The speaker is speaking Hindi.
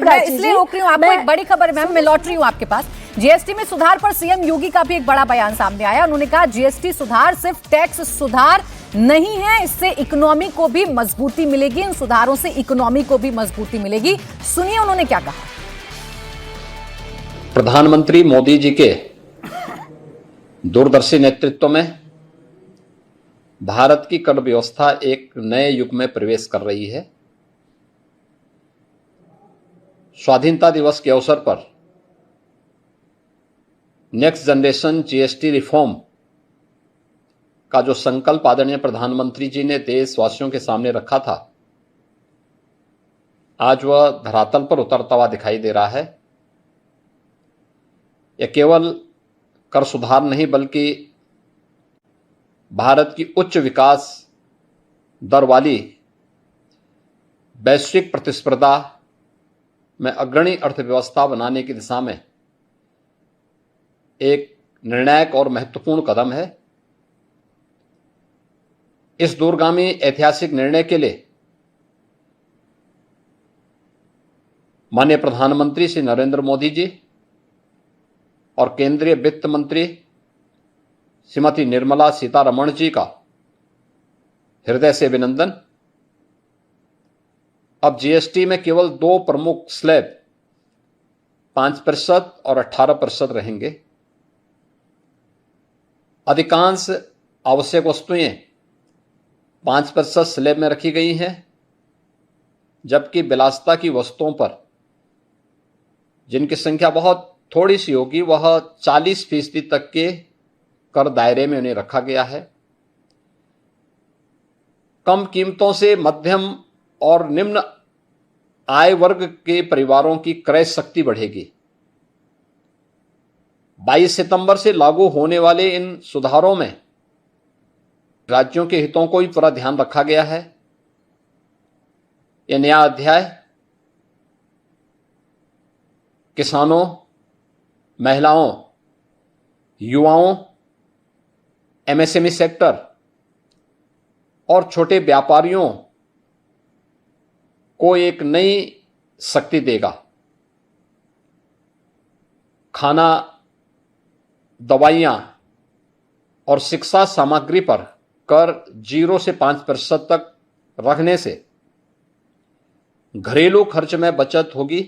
मैं इसलिए रोक रही हूँ आपको, एक बड़ी खबर मैम मैं लौट रही हूँ आपके पास। जीएसटी में सुधार पर सीएम योगी का भी एक बड़ा बयान सामने आया। उन्होंने कहा जीएसटी सुधार सिर्फ टैक्स सुधार नहीं है, इससे इकोनॉमी को भी मजबूती मिलेगी, इन सुधारों से इकोनॉमी को भी मजबूती मिलेगी। सुनिए उन्होंने क्या कहा। प्रधानमंत्री मोदी जी के दूरदर्शी नेतृत्व में भारत की कर व्यवस्था एक नए युग में प्रवेश कर रही है। स्वाधीनता दिवस के अवसर पर नेक्स्ट जनरेशन जीएसटी रिफॉर्म का जो संकल्प आदरणीय प्रधानमंत्री जी ने देशवासियों के सामने रखा था, आज वह धरातल पर उतरता हुआ दिखाई दे रहा है। यह केवल कर सुधार नहीं बल्कि भारत की उच्च विकास दर वाली वैश्विक प्रतिस्पर्धा में अग्रणी अर्थव्यवस्था बनाने की दिशा में एक निर्णायक और महत्वपूर्ण कदम है। इस दूरगामी ऐतिहासिक निर्णय के लिए माननीय प्रधानमंत्री श्री नरेंद्र मोदी जी और केंद्रीय वित्त मंत्री श्रीमती निर्मला सीतारमण जी का हृदय से अभिनंदन। अब जीएसटी में केवल दो प्रमुख स्लैब 5% और 18% रहेंगे। अधिकांश आवश्यक वस्तुएं 5% स्लैब में रखी गई हैं, जबकि विलासिता की वस्तुओं पर जिनकी संख्या बहुत थोड़ी सी होगी वह 40% तक के कर दायरे में उन्हें रखा गया है। कम कीमतों से मध्यम और निम्न आय वर्ग के परिवारों की क्रय शक्ति बढ़ेगी। 22 सितंबर से लागू होने वाले इन सुधारों में राज्यों के हितों को भी पूरा ध्यान रखा गया है। यह नया अध्याय किसानों, महिलाओं, युवाओं, एमएसएमई सेक्टर और छोटे व्यापारियों को एक नई शक्ति देगा। खाना, दवाइयां और शिक्षा सामग्री पर कर 0 से 5% तक रखने से घरेलू खर्च में बचत होगी